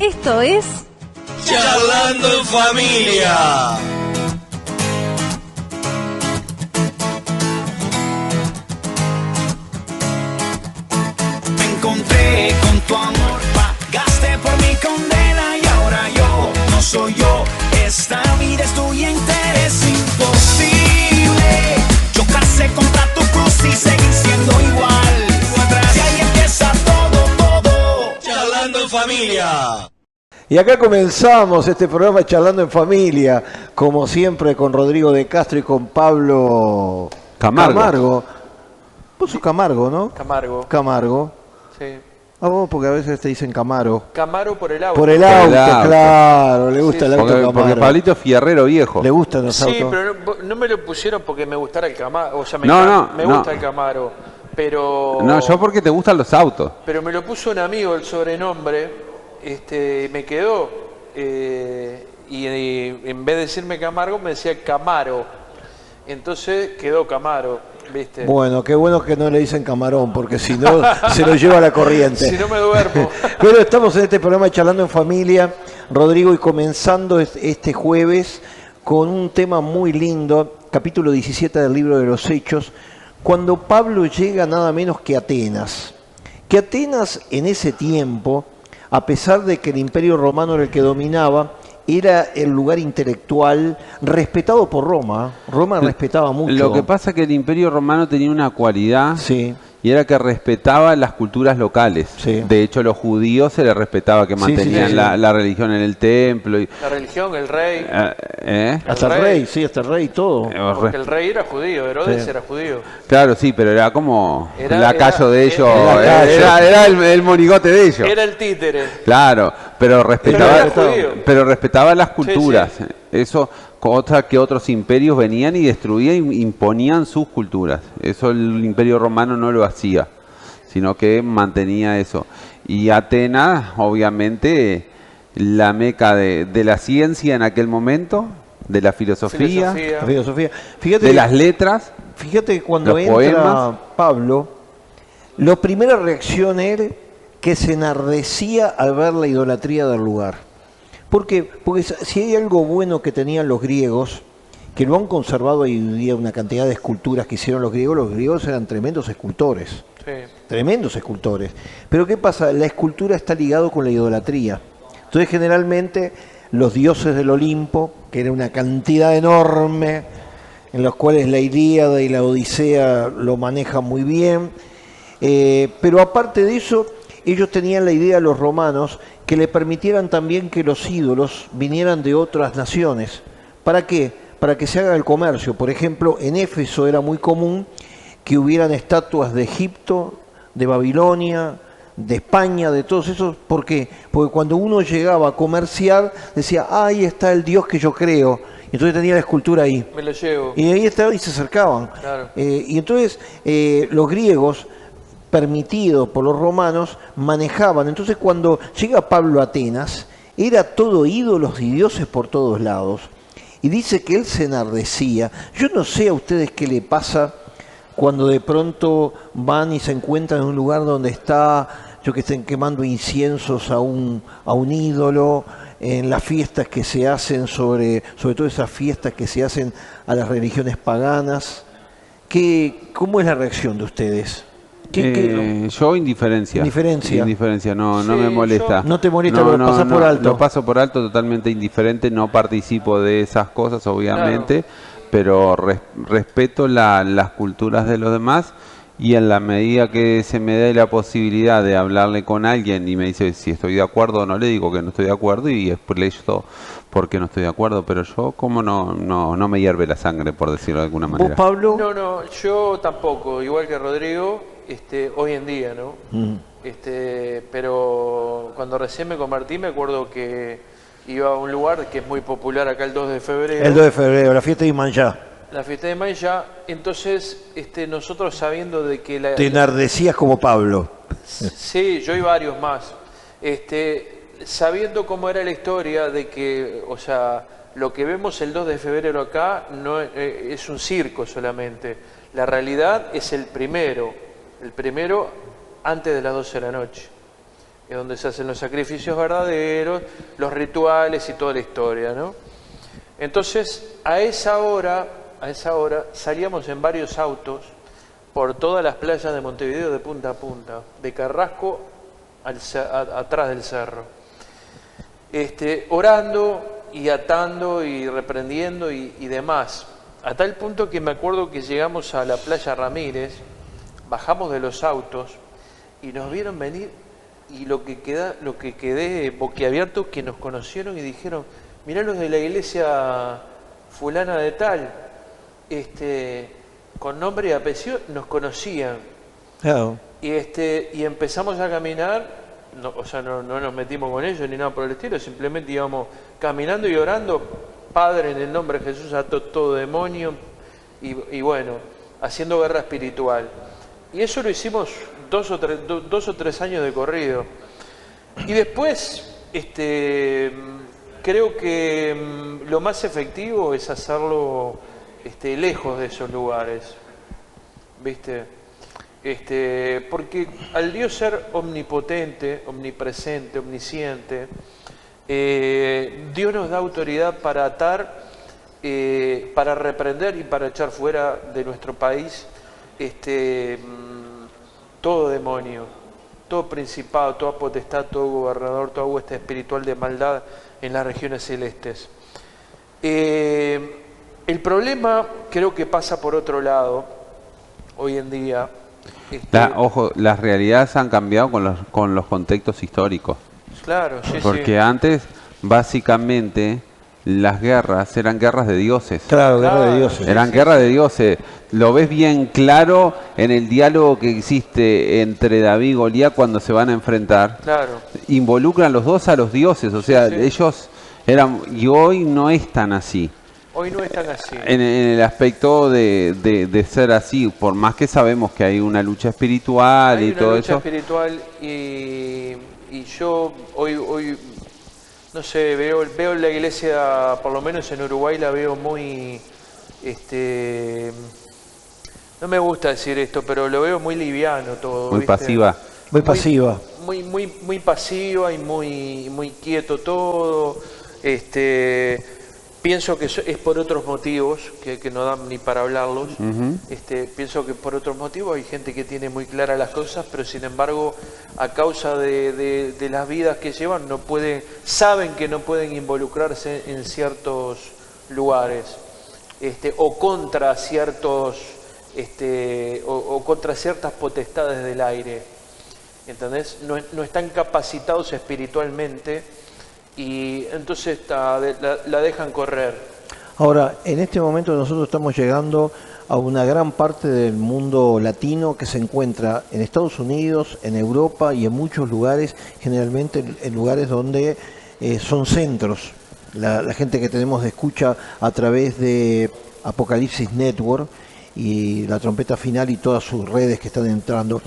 Esto es Charlando en Familia. Me encontré con tu amor, pagaste por mi condena y ahora yo no soy yo. Esta vida es tuya entera, es imposible chocarse contra tu cruz y seguir siendo igual. Si ahí empieza todo. Charlando en Familia. Y acá comenzamos este programa Charlando en Familia, como siempre con Rodrigo de Castro y con Pablo Camargo. Vos sos Camargo, ¿no? Camargo. Sí. A vos porque a veces te dicen Camaro. Camaro por el auto. Por el auto, claro, le gusta el auto Camaro. Porque Pablito es fierrero viejo. Le gustan los Sí, autos. pero no me lo pusieron porque me gustara el Camaro. O sea, me No. gusta el Camaro. Pero. No, yo porque te gustan los autos. Pero me lo puso un amigo el sobrenombre. Me quedó. Y en vez de decirme Camargo, me decía Camaro. Entonces quedó Camaro, ¿viste? Bueno, qué bueno que no le dicen camarón, porque si no se lo lleva la corriente. Si no me duermo. Bueno, estamos en este programa Charlando en Familia, Rodrigo, y comenzando este jueves con un tema muy lindo, capítulo 17 del libro de los Hechos, cuando Pablo llega nada menos que a Atenas. Que Atenas en ese tiempo, a pesar de que el Imperio Romano era el que dominaba, era el lugar intelectual respetado por Roma. Roma respetaba mucho. Lo que pasa es que el Imperio Romano tenía una cualidad, Sí. y era que respetaba las culturas locales. Sí. De hecho, a los judíos se les respetaba que mantenían sí. La religión en el templo. La religión, el rey. Hasta el rey, sí, hasta el rey, todo. Porque el rey era judío, Herodes Sí. era judío. Claro, sí, pero era como Era- lacayo de ellos. Era- Era el monigote de ellos. Era el títere. Claro, pero respetaba, era judío. pero respetaba las culturas. Eso, cosa que otros imperios venían y destruían y imponían sus culturas. Eso el Imperio Romano no lo hacía, sino que mantenía eso. Y Atenas, obviamente, la meca de la ciencia en aquel momento, de la filosofía, La filosofía. Fíjate, de las letras. fíjate que cuando los entra poemas. Pablo, la primera reacción era que se enardecía al ver la idolatría del lugar. ¿Por qué? Porque si hay algo bueno que tenían los griegos, que lo han conservado hoy en día, una cantidad de esculturas que hicieron los griegos eran tremendos escultores. Sí. Tremendos escultores. Pero ¿qué pasa? La escultura está ligado con la idolatría. Entonces generalmente los dioses del Olimpo, que era una cantidad enorme, en los cuales la Ilíada y la Odisea lo manejan muy bien, pero aparte de eso, ellos tenían la idea, los romanos, que le permitieran también que los ídolos vinieran de otras naciones. ¿Para qué? Para que se haga el comercio. Por ejemplo, en Éfeso era muy común que hubieran estatuas de Egipto, de Babilonia, de España, de todos esos. ¿Por qué? Porque cuando uno llegaba a comerciar, decía, ahí está el Dios que yo creo. Y entonces tenía la escultura ahí. Me lo llevo. Y ahí estaba y se acercaban. Claro. Y entonces los griegos, permitidos por los romanos, manejaban. Entonces cuando llega Pablo a Atenas, era todo ídolos y dioses por todos lados. Y dice que él se enardecía. Yo no sé a ustedes qué le pasa cuando de pronto van y se encuentran en un lugar donde está, yo que estén quemando inciensos a un ídolo, en las fiestas que se hacen, sobre todo esas fiestas que se hacen a las religiones paganas. ¿Cómo es la reacción de ustedes? Yo indiferencia. Indiferencia. No Sí, me molesta. No te molesta, lo pasas por alto. Lo paso por alto, totalmente indiferente, no participo de esas cosas, obviamente, pero respeto las culturas de los demás, y en la medida que se me dé la posibilidad de hablarle con alguien y me dice si estoy de acuerdo o no, le digo que no estoy de acuerdo y después le digo por qué no estoy de acuerdo, pero yo como no me hierve la sangre, por decirlo de alguna manera. ¿Vos, Pablo? No, yo tampoco, igual que Rodrigo, hoy en día, ¿no? Pero cuando recién me convertí, me acuerdo que iba a un lugar que es muy popular acá el 2 de febrero. El 2 de febrero, la fiesta de Imanjá. La fiesta de Maya. Entonces, nosotros sabiendo de que Te enardecías como Pablo. Sí, yo y varios más. Sabiendo cómo era la historia de que, o sea, lo que vemos el 2 de febrero acá no es un circo solamente. La realidad es el primero antes de las 12 de la noche. es donde se hacen los sacrificios verdaderos, los rituales y toda la historia, ¿no? Entonces, a esa hora salíamos en varios autos por todas las playas de Montevideo de punta a punta, de Carrasco atrás del cerro, orando y atando y reprendiendo y demás, a tal punto que me acuerdo que llegamos a la playa Ramírez, bajamos de los autos y nos vieron venir, y lo que quedé boquiabierto, que nos conocieron y dijeron: mirá, los de la iglesia fulana de tal, con nombre y apellido, nos conocían. Claro. Y empezamos a caminar, no nos metimos con ellos ni nada por el estilo, simplemente íbamos caminando y orando: Padre, en el nombre de Jesús, ato todo demonio, y bueno, haciendo guerra espiritual. Y eso lo hicimos 2 o 3 años de corrido. Y después, creo que lo más efectivo es hacerlo lejos de esos lugares, ¿viste? Porque al Dios ser omnipotente, omnipresente, omnisciente, Dios nos da autoridad para atar, para reprender y para echar fuera de nuestro país todo demonio, todo principado, toda potestad, todo gobernador, toda hueste espiritual de maldad en las regiones celestes. El problema creo que pasa por otro lado hoy en día. Ojo, las realidades han cambiado con los contextos históricos. Claro, sí, porque antes, básicamente, las guerras eran guerras de dioses. Claro, guerra de dioses. Eran guerras de dioses. Lo ves bien claro en el diálogo que existe entre David y Goliat cuando se van a enfrentar. Claro. Involucran los dos a los dioses, o sea, ellos eran... Y hoy no es tan así. Hoy no es tan así. En el aspecto de ser así, por más que sabemos que hay una lucha espiritual y todo eso. Hay una lucha espiritual y yo hoy no sé, veo la iglesia, por lo menos en Uruguay, la veo muy, no me gusta decir esto, pero lo veo muy liviano todo. Muy ¿viste? pasiva. Muy pasiva. Muy pasiva y muy quieto todo. Pienso que es por otros motivos, que no dan ni para hablarlos. Pienso que por otros motivos hay gente que tiene muy claras las cosas, pero sin embargo, a causa de las vidas que llevan, saben que no pueden involucrarse en ciertos lugares, o contra ciertos, o contra ciertas potestades del aire. ¿Entendés? No están capacitados espiritualmente. Y entonces la dejan correr. Ahora, en este momento nosotros estamos llegando a una gran parte del mundo latino que se encuentra en Estados Unidos, en Europa y en muchos lugares, generalmente en lugares donde son centros. La gente que tenemos de escucha a través de Apocalipsis Network y la trompeta final y todas sus redes que están entrando.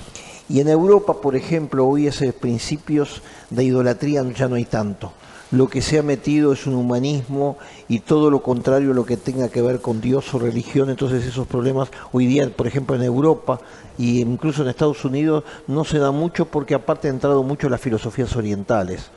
Y en Europa, por ejemplo, hoy esos principios de idolatría ya no hay tanto. Lo que se ha metido es un humanismo y todo lo contrario a lo que tenga que ver con Dios o religión. Entonces esos problemas hoy día, por ejemplo en Europa e incluso en Estados Unidos, no se da mucho porque aparte han entrado mucho las filosofías orientales.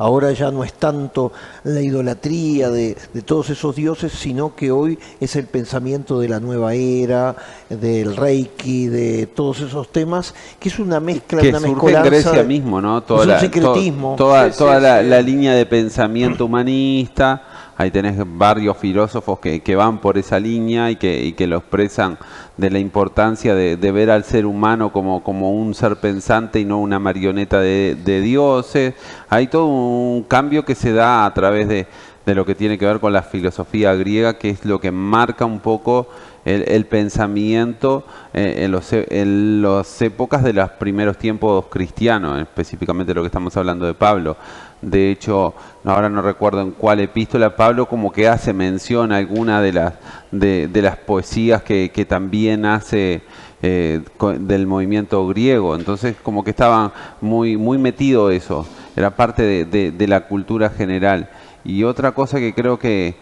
Ahora ya no es tanto la idolatría de todos esos dioses, sino que hoy es el pensamiento de la nueva era, del Reiki, de todos esos temas, que es una mezcla, que una surge mezcolanza. En Grecia mismo, ¿no? Es un secretismo. Toda la línea de pensamiento humanista. Ahí tenés varios filósofos que van por esa línea y que lo expresan, de la importancia de ver al ser humano como un ser pensante y no una marioneta de dioses. Hay todo un cambio que se da a través de lo que tiene que ver con la filosofía griega, que es lo que marca un poco el pensamiento en las épocas de los primeros tiempos cristianos, específicamente lo que estamos hablando de Pablo. De hecho, ahora no recuerdo en cuál epístola, Pablo como que hace mención a alguna de las poesías que también hace del movimiento griego. Entonces como que estaban muy metido eso, era parte de la cultura general. Y otra cosa que creo que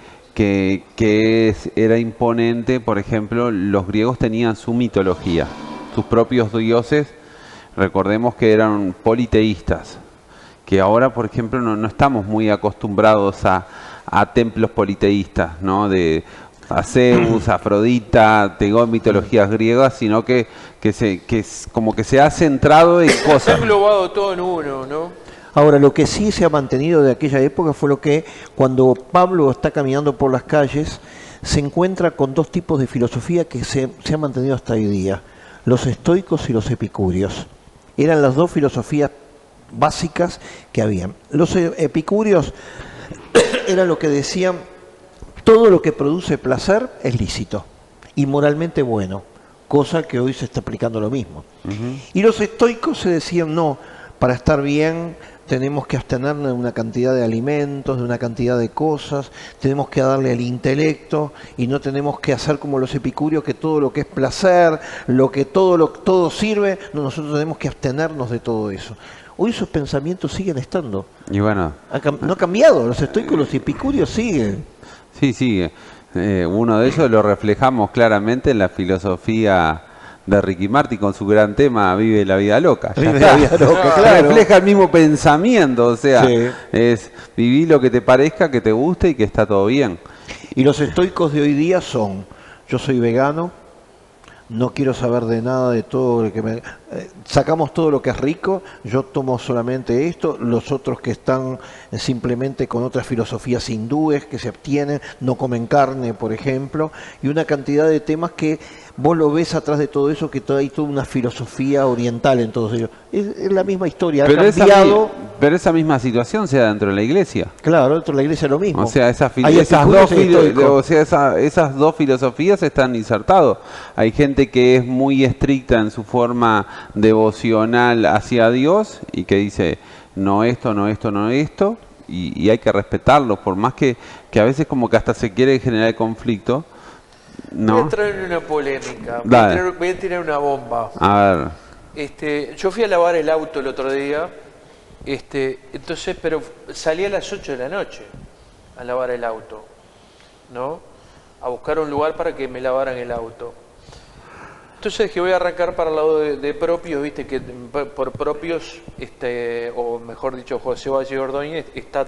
era imponente, por ejemplo, los griegos tenían su mitología, sus propios dioses. Recordemos que eran politeístas, que ahora, por ejemplo, no estamos muy acostumbrados a templos politeístas, ¿no? A Zeus, Afrodita, mitologías griegas, sino que como que se ha centrado en Se ha cosas. englobado todo en uno, ¿no? Ahora, lo que sí se ha mantenido de aquella época fue lo que cuando Pablo está caminando por las calles, se encuentra con dos tipos de filosofía que se han mantenido hasta hoy día, los estoicos y los epicúreos. Eran las dos filosofías básicas que habían. Los epicúreos eran lo que decían, todo lo que produce placer es lícito y moralmente bueno, cosa que hoy se está aplicando lo mismo. Y los estoicos se decían, no, para estar bien tenemos que abstenernos de una cantidad de alimentos, de una cantidad de cosas, tenemos que darle al intelecto y no tenemos que hacer como los epicúreos, que todo lo que es placer, todo sirve, no, nosotros tenemos que abstenernos de todo eso. Hoy esos pensamientos siguen estando. Y bueno, No ha cambiado, los estoicos y los epicúreos siguen. sí, sigue. Uno de ellos lo reflejamos claramente en la filosofía de Ricky Martin con su gran tema Vive la vida loca. Ya Vive está. la vida loca, claro. Refleja el mismo pensamiento, o sea, Sí. es vivir lo que te parezca, que te guste y que está todo bien. Y los estoicos de hoy día son, yo soy vegano, no quiero saber de nada de todo lo que sacamos todo lo que es rico, yo tomo solamente esto, los otros que están simplemente con otras filosofías hindúes que se abstienen, no comen carne, por ejemplo, y una cantidad de temas que vos lo ves atrás de todo eso, que hay toda una filosofía oriental en todos ellos. Es la misma historia, ha cambiado. Pero esa misma situación se da dentro de la iglesia. Claro, dentro de la iglesia es lo mismo. O sea, esas Hay epicúreos y estoicos. esas dos filosofías están insertadas. Hay gente que es muy estricta en su forma devocional hacia Dios y que dice, no esto, no esto, no esto, y hay que respetarlo, por más que a veces como que hasta se quiere generar conflicto. Voy a ¿No? entrar en una polémica, Dale. voy a tirar una bomba. A ver, Yo fui a lavar el auto el otro día, entonces, pero salí a las 8 de la noche a lavar el auto, ¿no? A buscar un lugar para que me lavaran el auto. Entonces que voy a arrancar para el lado de propios, viste que por propios, o mejor dicho, José Valle Ordóñez, está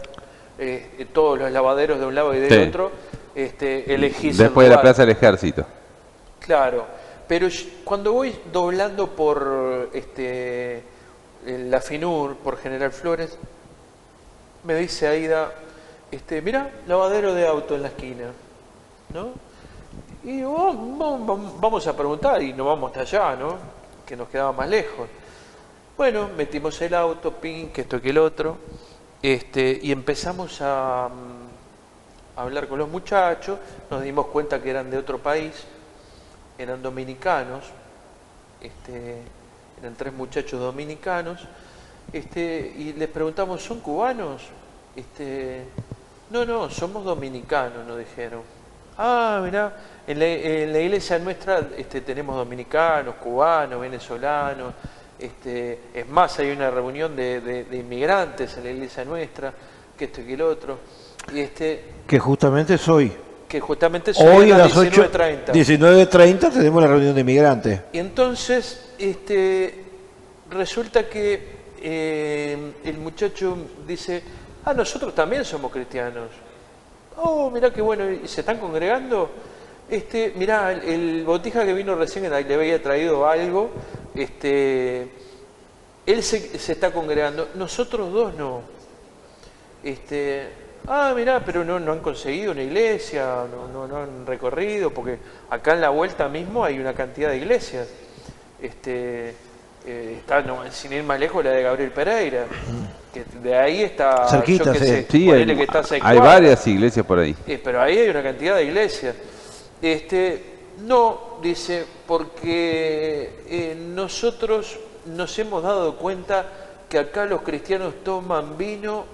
todos los lavaderos de un lado y del Sí. otro, elegís después el de la lugar. Plaza del Ejército. Claro, pero cuando voy doblando por la FINUR, por General Flores, me dice Aida, mirá, lavadero de auto en la esquina, ¿no? Y digo, vamos a preguntar, y nos vamos hasta allá, ¿no? Que nos quedaba más lejos. Bueno, metimos el auto, ping, que esto que el otro, y empezamos a hablar con los muchachos, nos dimos cuenta que eran de otro país, eran dominicanos, eran 3 muchachos dominicanos, y les preguntamos, ¿son cubanos? No, somos dominicanos, nos dijeron. Ah, mirá, en la iglesia nuestra tenemos dominicanos, cubanos, venezolanos, es más, hay una reunión de inmigrantes en la iglesia nuestra, que esto y que el otro, y Que justamente es hoy. que justamente Hoy a a las 19:30. 19:30 tenemos la reunión de inmigrantes. Y entonces, resulta que el muchacho dice, nosotros también somos cristianos. Oh, mirá qué bueno, ¿y se están congregando? Mirá, el botija que vino recién, le había traído algo, él se está congregando, nosotros dos no. Mirá, pero no han conseguido una iglesia, no han recorrido, porque acá en la vuelta mismo hay una cantidad de iglesias. Está, sin ir más lejos, la de Gabriel Pereira, que de ahí está, Cerquita, yo qué sí. sé, Sí, ponele que está a 6 hay cuadras. varias iglesias por ahí. Pero ahí hay una cantidad de iglesias. No, dice, porque nosotros nos hemos dado cuenta que acá los cristianos toman vino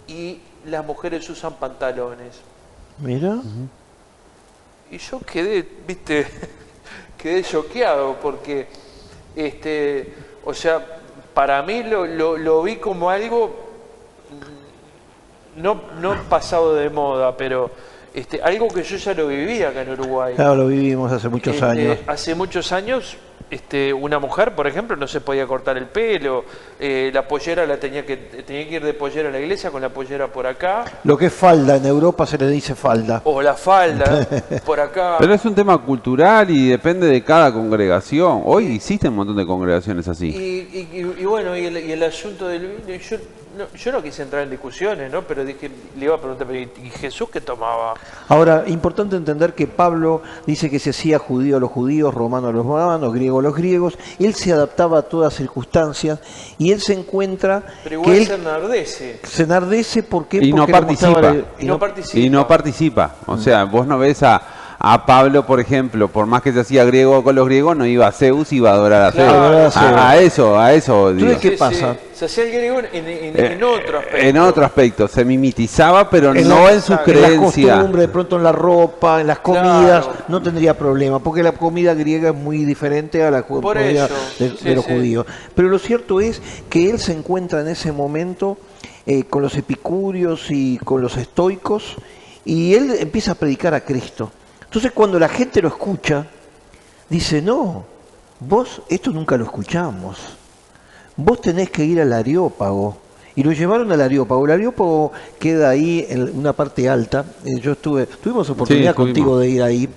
y las mujeres usan pantalones. Mira. Y yo quedé, viste, quedé choqueado porque, o sea, para mí lo vi como algo no pasado de moda, pero algo que yo ya lo vivía acá en Uruguay. Claro, lo vivimos hace muchos años. Hace muchos años, una mujer, por ejemplo, no se podía cortar el pelo, la pollera tenía que ir de pollera a la iglesia con la pollera por acá, Lo que es falda, en Europa se le dice falda. o la falda por acá. Pero es un tema cultural y depende de cada congregación. Hoy existen un montón de congregaciones así. Y bueno, y el asunto del vino, yo no quise entrar en discusiones, ¿no? Pero dije, le iba a preguntar, ¿y Jesús qué tomaba? Ahora, importante entender que Pablo dice que se hacía judío a los judíos, romano a los romanos, griego a los griegos. Él se adaptaba a todas circunstancias y él se encuentra Pero igual que él se enardece. ¿por qué? Y no Porque le mostraba participa. Y no participa. Y no participa. O sea, vos no ves a Pablo, por ejemplo, por más que se hacía griego con los griegos, no iba a Zeus, iba a adorar a Zeus. Claro. A eso digo. ¿Qué pasa? Se hacía el griego en otro aspecto. En otro aspecto, se mimetizaba, pero En no la- en su En las creencia. costumbres, de pronto en la ropa, en las comidas, Claro. no tendría problema, porque la comida griega es muy diferente a la comida eso, de sí, los sí. judíos. Pero lo cierto es que él se encuentra en ese momento con los epicúreos y con los estoicos, y él empieza a predicar a Cristo. Entonces cuando la gente lo escucha, dice, no, vos esto nunca lo escuchamos. Vos tenés que ir al Areópago. Y lo llevaron al Areópago. El Areópago queda ahí en una parte alta. Tuvimos oportunidad Sí, contigo de ir ahí.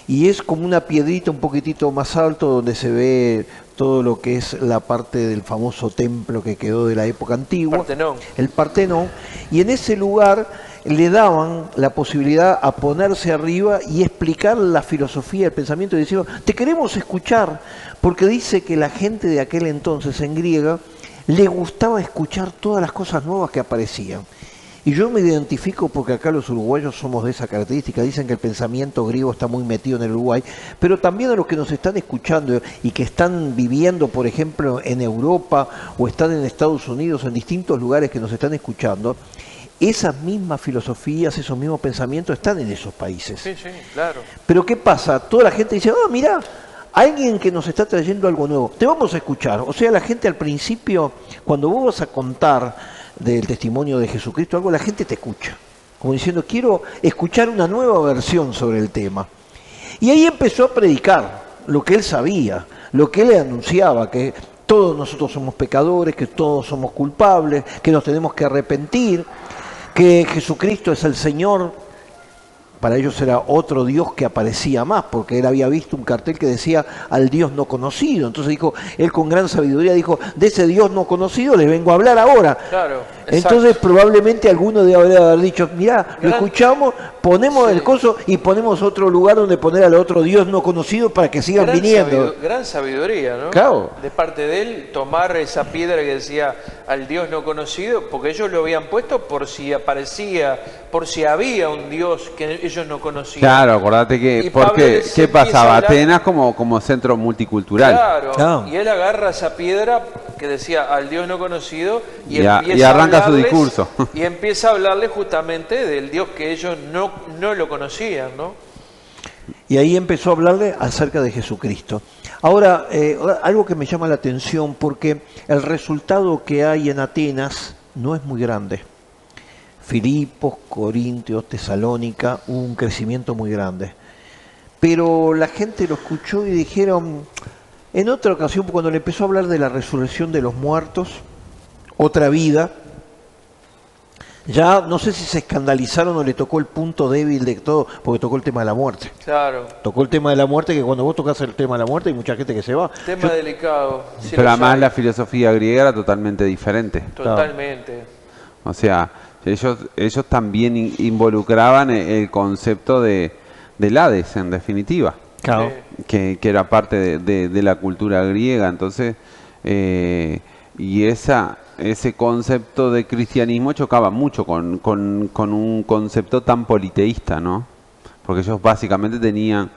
Y es como una piedrita un poquitito más alto donde se ve todo lo que es la parte del famoso templo que quedó de la época antigua. Partenón. El Partenón. Y en ese lugar le daban la posibilidad a ponerse arriba y explicar la filosofía, el pensamiento, y decir, te queremos escuchar, porque dice que la gente de aquel entonces en griega le gustaba escuchar todas las cosas nuevas que aparecían. Y yo me identifico porque acá los uruguayos somos de esa característica. Dicen que el pensamiento griego está muy metido en el Uruguay, pero también a los que nos están escuchando y que están viviendo, por ejemplo, en Europa o están en Estados Unidos, en distintos lugares que nos están escuchando, esas mismas filosofías, esos mismos pensamientos están en esos países. Sí, sí, claro. Pero ¿qué pasa? Toda la gente dice, mirá, alguien que nos está trayendo algo nuevo, te vamos a escuchar. O sea, la gente al principio, cuando vos vas a contar del testimonio de Jesucristo algo, la gente te escucha. Como diciendo, quiero escuchar una nueva versión sobre el tema. Y ahí empezó a predicar lo que él sabía, lo que él anunciaba, que todos nosotros somos pecadores, que todos somos culpables, que nos tenemos que arrepentir, que Jesucristo es el Señor. Para ellos era otro Dios que aparecía más, porque él había visto un cartel que decía al Dios no conocido. Entonces dijo, él con gran sabiduría dijo, de ese Dios no conocido les vengo a hablar ahora. Claro, exacto. Entonces probablemente alguno de haber dicho, mirá, lo escuchamos, ponemos Sí. el coso y ponemos otro lugar donde poner al otro Dios no conocido para que sigan viniendo. Gran sabiduría, ¿no? Claro. De parte de él, tomar esa piedra que decía al Dios no conocido, porque ellos lo habían puesto por si aparecía, por si había un Dios que ellos no conocían. Claro, acordate que, Y Pablo porque se ¿qué empieza a pasaba? hablar- Atenas como centro multicultural. Claro, Claro. y él agarra esa piedra que decía al Dios no conocido y, Y empieza arranca a su hablarles- discurso. Y empieza a hablarle justamente del Dios que ellos no lo conocían, ¿no? Y ahí empezó a hablarle acerca de Jesucristo. Ahora, algo que me llama la atención, porque el resultado que hay en Atenas no es muy grande. Filipos, Corintios, Tesalónica, hubo un crecimiento muy grande. Pero la gente lo escuchó y dijeron, en otra ocasión, cuando le empezó a hablar de la resurrección de los muertos, otra vida, ya no sé si se escandalizaron o le tocó el punto débil de todo, porque tocó el tema de la muerte. Claro, Tocó el tema de la muerte, que cuando vos tocas el tema de la muerte hay mucha gente que se va. tema delicado. sí Pero lo además sabe. la filosofía griega era totalmente diferente. Totalmente. O sea, ellos también involucraban el concepto del Hades, en definitiva, Claro. que era parte de la cultura griega. Entonces, y ese concepto de cristianismo chocaba mucho con un concepto tan politeísta, ¿no? Porque ellos básicamente tenían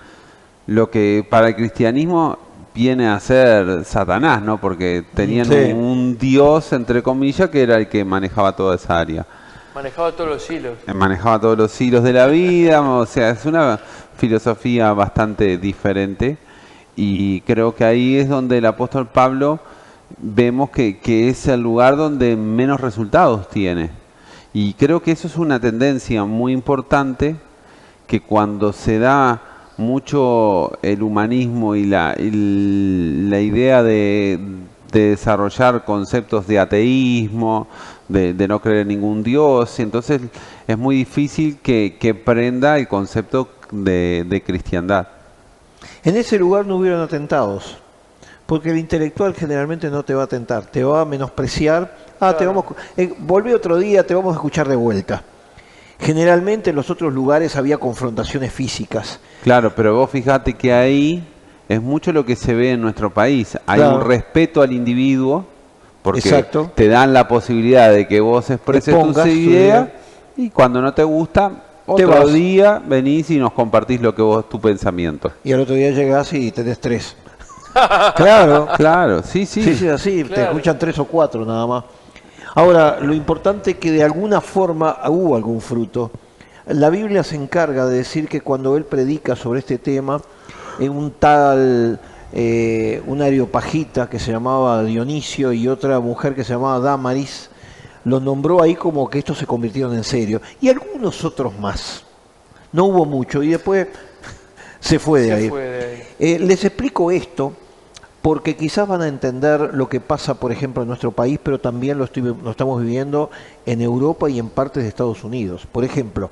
lo que para el cristianismo viene a ser Satanás, ¿no? Porque tenían Sí. un dios, entre comillas, que era el que manejaba toda esa área. Manejaba todos los hilos. Manejaba todos los hilos de la vida, o sea, es una filosofía bastante diferente. Y creo que ahí es donde el apóstol Pablo vemos que es el lugar donde menos resultados tiene. Y creo que eso es una tendencia muy importante que cuando se da mucho el humanismo y la idea de desarrollar conceptos de ateísmo, de no creer en ningún Dios, y entonces es muy difícil que prenda el concepto de cristiandad. En ese lugar no hubieron atentados, porque el intelectual generalmente no te va a atentar, te va a menospreciar. Te vamos, volví otro día, te vamos a escuchar de vuelta. Generalmente en los otros lugares había confrontaciones físicas. Claro, pero vos fijate que ahí es mucho lo que se ve en nuestro país. Hay Claro. un respeto al individuo, porque Exacto. te dan la posibilidad de que vos expreses tus pongas tu ideas, idea. y cuando no te gusta, Te otro vas. día venís y nos compartís lo que vos, tu pensamiento. Y al otro día llegás y tenés 3. Claro. Claro, sí, sí. Sí, sí, así, te Claro. escuchan 3 o 4 nada más. Ahora, lo importante es que de alguna forma hubo algún fruto. La Biblia se encarga de decir que cuando él predica sobre este tema, en un tal, un areopagita que se llamaba Dionisio y otra mujer que se llamaba Dámaris, los nombró ahí como que estos se convirtieron en serio. Y algunos otros más. No hubo mucho y después se fue de ahí. Les explico esto porque quizás van a entender lo que pasa, por ejemplo, en nuestro país, pero también lo estamos viviendo en Europa y en partes de Estados Unidos. Por ejemplo,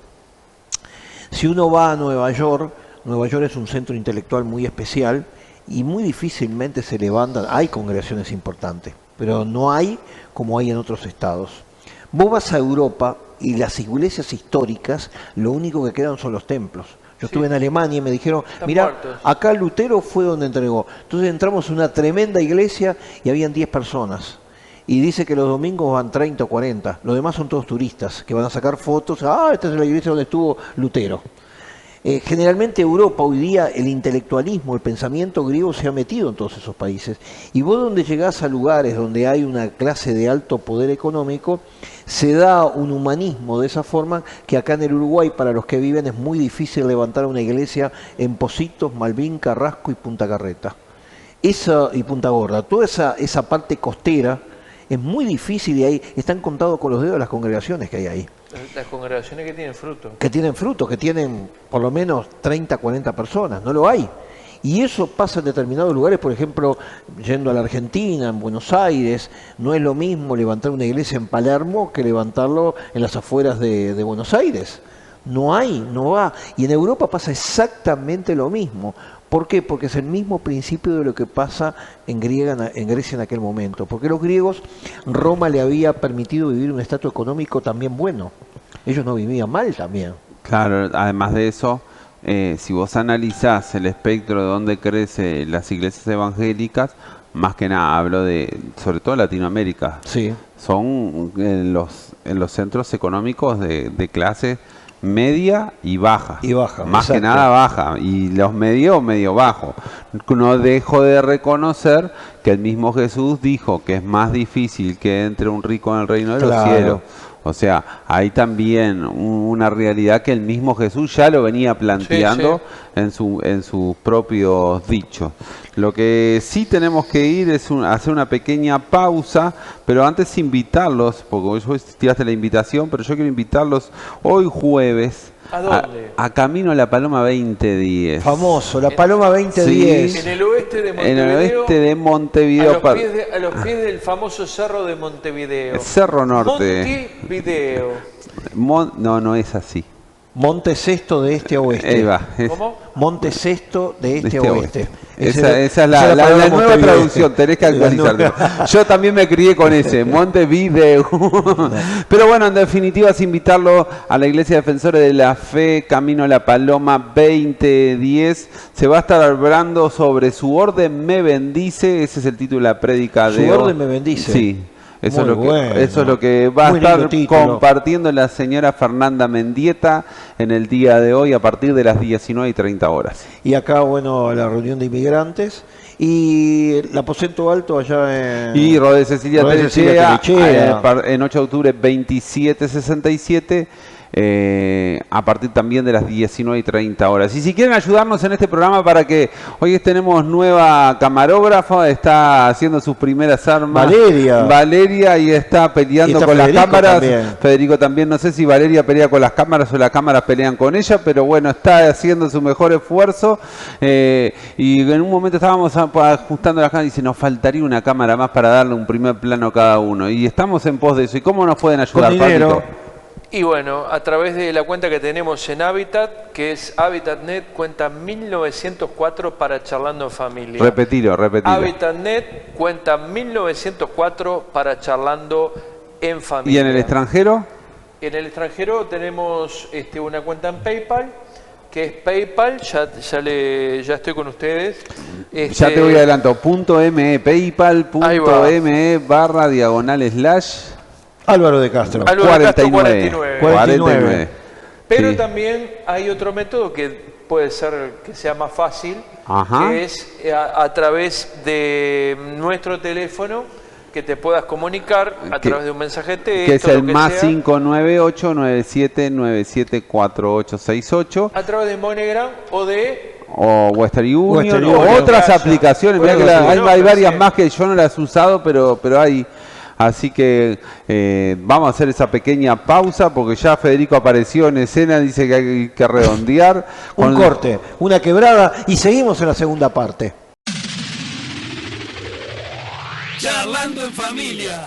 si uno va a Nueva York es un centro intelectual muy especial y muy difícilmente se levantan. Hay congregaciones importantes, pero no hay como hay en otros estados. Vos vas a Europa y las iglesias históricas, lo único que quedan son los templos. Yo estuve en Alemania y me dijeron, Están mirá, muertos. acá Lutero fue donde entregó. Entonces entramos en una tremenda iglesia y habían 10 personas. Y dice que los domingos van 30 o 40. Los demás son todos turistas que van a sacar fotos. Esta es la iglesia donde estuvo Lutero. Generalmente Europa hoy día, el intelectualismo, el pensamiento griego se ha metido en todos esos países. Y vos donde llegás a lugares donde hay una clase de alto poder económico, se da un humanismo de esa forma que acá en el Uruguay, para los que viven, es muy difícil levantar una iglesia en Positos, Malvin, Carrasco y Punta Carreta. Y Punta Gorda. Toda esa parte costera es muy difícil y ahí están contados con los dedos las congregaciones que hay ahí. Las congregaciones que tienen fruto. Que tienen frutos, que tienen por lo menos 30, 40 personas, no lo hay. Y eso pasa en determinados lugares, por ejemplo, yendo a la Argentina, en Buenos Aires, no es lo mismo levantar una iglesia en Palermo que levantarlo en las afueras de Buenos Aires. No hay, no va. Y en Europa pasa exactamente lo mismo. ¿Por qué? Porque es el mismo principio de lo que pasa en Grecia en aquel momento. Porque los griegos, Roma le había permitido vivir un estatus económico también bueno. Ellos no vivían mal también. Claro, además de eso, si vos analizás el espectro de dónde crecen las iglesias evangélicas, más que nada hablo de, sobre todo Latinoamérica, Sí. son en los centros económicos de clase media y baja. Y baja, Más que exacto. nada baja. Y los medio bajo. No dejo de reconocer que el mismo Jesús dijo que es más difícil que entre un rico en el reino de los Claro. cielos. O sea, hay también una realidad que el mismo Jesús ya lo venía planteando en sus propios dichos. Lo que sí tenemos que ir es hacer una pequeña pausa, pero antes invitarlos, porque vos tiraste la invitación, pero yo quiero invitarlos hoy jueves ¿A dónde? a Camino a la Paloma 2010. Famoso, la Paloma 2010. En el oeste de En Montevideo. el oeste de Montevideo. A los pies del famoso cerro de Montevideo. Cerro Norte. Montevideo. No es así. Monte Sexto de este a oeste. Ahí va. ¿Cómo? Monte Sexto de este a Este oeste. Esa es la palabra nueva Montevideo. traducción, tenés que La actualizarte. nueva. Yo también me crié con ese, Montevideo. Pero bueno, en definitiva es invitarlo a la Iglesia Defensores de la Fe, Camino a la Paloma 2010. Se va a estar hablando sobre Su Orden me bendice, ese es el título de la prédica de Su hoy. Orden me bendice. Sí. Eso Muy es, bueno. eso es lo que va a Muy lindo estar título. compartiendo la señora Fernanda Mendieta en el día de hoy a partir de las 19:30 horas. Y acá, bueno, la reunión de inmigrantes. Y el aposento alto allá en... Y Rodé Cecilia Rodé Cecilia Telechea, Telechea. en 8 de octubre 2767, a partir también de las 19:30 horas. Y si quieren ayudarnos en este programa para que hoy tenemos nueva camarógrafa, está haciendo sus primeras armas. Valeria y está peleando con las cámaras. También. Federico también, no sé si Valeria pelea con las cámaras o las cámaras pelean con ella, pero bueno, está haciendo su mejor esfuerzo. Y en un momento estábamos ajustando las cámaras y dice, nos faltaría una cámara más para darle un primer plano a cada uno. Y estamos en pos de eso. ¿Y cómo nos pueden ayudar, Pablito? Y bueno, a través de la cuenta que tenemos en Habitat, que es HabitatNet, cuenta 1904 para Charlando en Familia. Repetilo. HabitatNet, cuenta 1904 para Charlando en Familia. ¿Y en el extranjero? En el extranjero tenemos una cuenta en PayPal, que es PayPal, ya estoy con ustedes. Ya te voy adelanto, .me, paypal.me // Álvaro de Castro. 49. Pero sí, también hay otro método que puede ser que sea más fácil, que es a través de nuestro teléfono, que te puedas comunicar a través de un mensaje de texto. Que es el más 598-9797-4868. A través de MoneyGram o Western Union o otras aplicaciones. Mirá que hay varias más que yo no las he usado, pero hay. Así que vamos a hacer esa pequeña pausa porque ya Federico apareció en escena, dice que hay que redondear. Un corte, una quebrada y seguimos en la segunda parte. Charlando en Familia.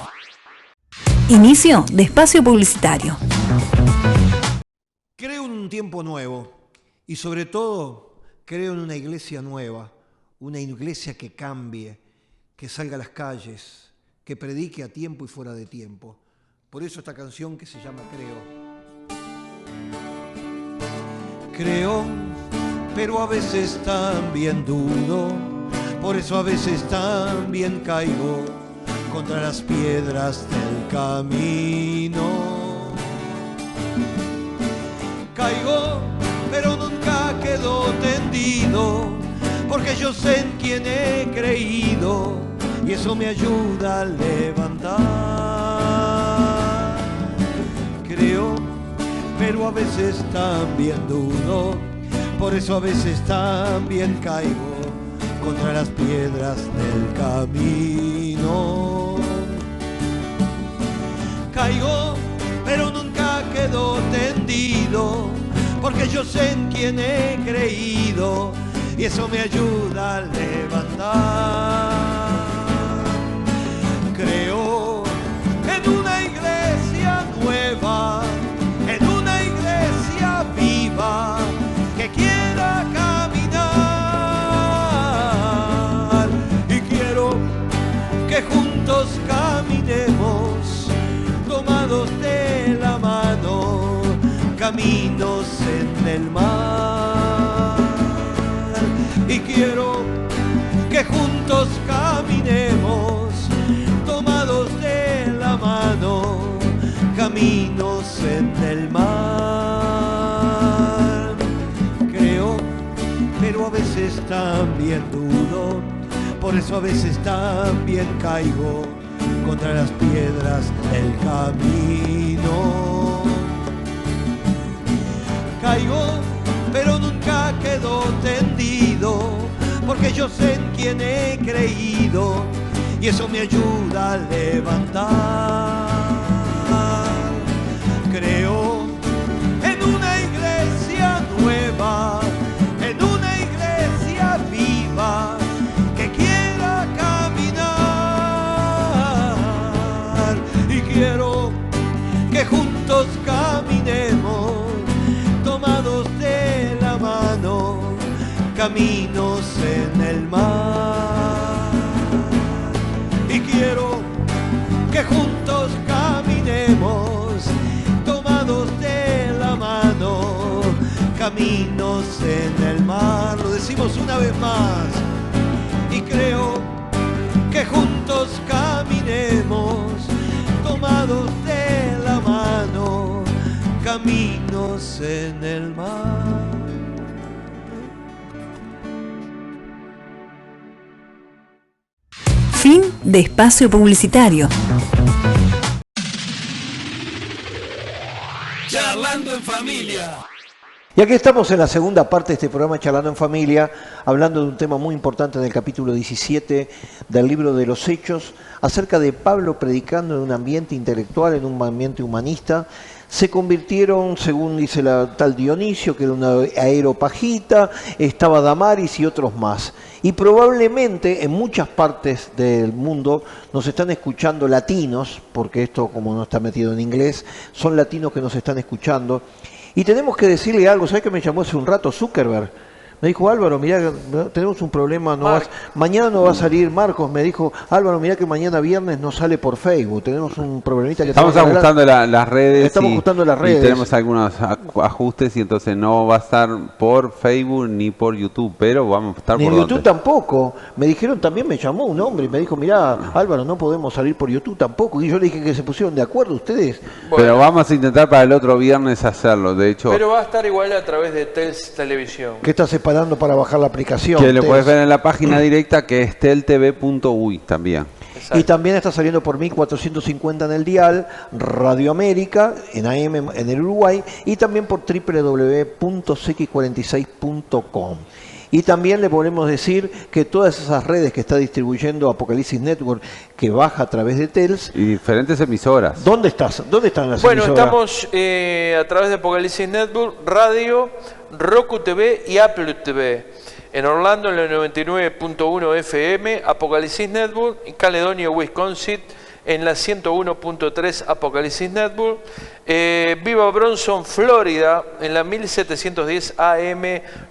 Inicio de espacio publicitario. Creo en un tiempo nuevo y sobre todo creo en una iglesia nueva, una iglesia que cambie, que salga a las calles, que predique a tiempo y fuera de tiempo. Por eso esta canción que se llama Creo. Creo, pero a veces también dudo, por eso a veces también caigo contra las piedras del camino. Caigo, pero nunca quedo tendido, porque yo sé en quién he creído y eso me ayuda a levantar. Creo, pero a veces también dudo, por eso a veces también caigo contra las piedras del camino. Caigo, pero nunca quedo tendido, porque yo sé en quién he creído y eso me ayuda a levantar. Creo en una iglesia nueva, en una iglesia viva que quiera caminar, y quiero que juntos caminemos tomados de la mano, caminos en el mar. Y quiero que juntos caminemos tomados de la mano, caminos en el mar. Creo, pero a veces también dudo, por eso a veces también caigo contra las piedras del camino. Caigo, pero nunca quedo tendido, porque yo sé en quién he creído y eso me ayuda a levantar. Creo en una iglesia nueva, en una iglesia viva que quiera caminar, y quiero que juntos caminemos tomados de la mano, caminos en el mar. Y quiero que juntos caminemos tomados de la mano, caminos en el mar. Lo decimos una vez más. Y creo que juntos caminemos tomados de la mano, caminos en el mar. Fin de espacio publicitario. Charlando en familia. Y aquí estamos en la segunda parte de este programa Charlando en Familia, hablando de un tema muy importante en el capítulo 17 del libro de los Hechos, acerca de Pablo predicando en un ambiente intelectual, en un ambiente humanista. Se convirtieron, según dice la tal Dionisio, que era una aeropagita, estaba Damaris y otros más. Y probablemente en muchas partes del mundo nos están escuchando latinos, porque esto como no está metido en inglés, son latinos que nos están escuchando. Y tenemos que decirle algo. ¿Sabes que me llamó hace un rato Zuckerberg? Me dijo, Álvaro, mirá, tenemos un problema, mañana no va a salir Marcos, me dijo, Álvaro, mirá que mañana viernes no sale por Facebook, tenemos un problemita que estamos ajustando las redes. Estamos ajustando las redes. Y tenemos algunos ajustes y entonces no va a estar por Facebook ni por YouTube, pero vamos a estar ni por YouTube ¿dónde? Tampoco. Me dijeron, también me llamó un hombre y me dijo, mirá, Álvaro, no podemos salir por YouTube tampoco. Y yo le dije que se pusieron de acuerdo ustedes. Bueno, pero vamos a intentar para el otro viernes hacerlo, de hecho. pero va a estar igual a través de Tels Televisión. ¿Qué estás separando para bajar la aplicación? Que lo Tels? puedes ver en la página directa que es teltv.uy también. Exacto. Y también está saliendo por 1450 en el dial, Radio América, en AM en el Uruguay, y también por www.cx46.com. Y también le podemos decir que todas esas redes que está distribuyendo Apocalipsis Network, que baja a través de Tels, Y diferentes emisoras. ¿dónde estás? ¿Dónde están las Bueno, emisoras? estamos a través de Apocalipsis Network, Radio, Roku TV y Apple TV. En Orlando, en el 99.1 FM, Apocalipsis Network. En Caledonia, Wisconsin, en la 101.3 Apocalipsis Network. Viva Bronson, Florida, en la 1710 AM,